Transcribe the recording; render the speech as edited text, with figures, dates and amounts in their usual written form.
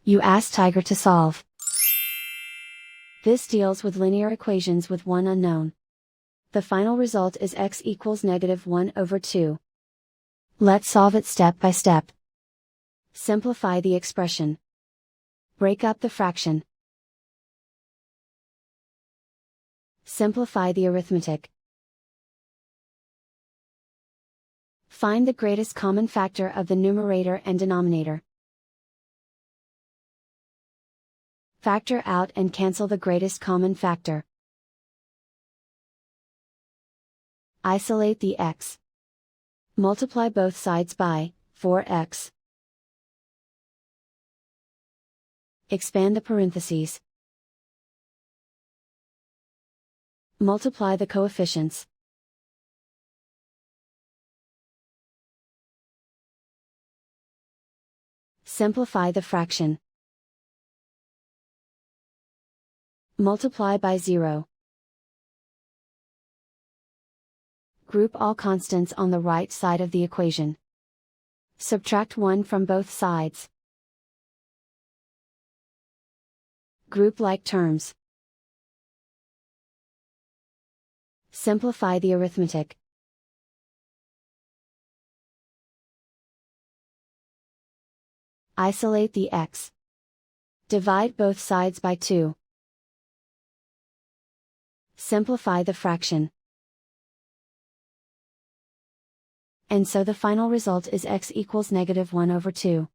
You ask Tiger to solve. This deals with linear equations with one unknown. The final result is x equals -1/2. Let's solve it step by step. Simplify the expression. Break up the fraction. Simplify the arithmetic. Find the greatest common factor of the numerator and denominator. Factor out and cancel the greatest common factor. Isolate the x. Multiply both sides by 4x. Expand the parentheses. Multiply the coefficients. Simplify the fraction. Multiply by 0. Group all constants on the right side of the equation. Subtract 1 from both sides. Group like terms. Simplify the arithmetic. Isolate the x. Divide both sides by 2. Simplify the fraction. And so the final result is x equals -1/2.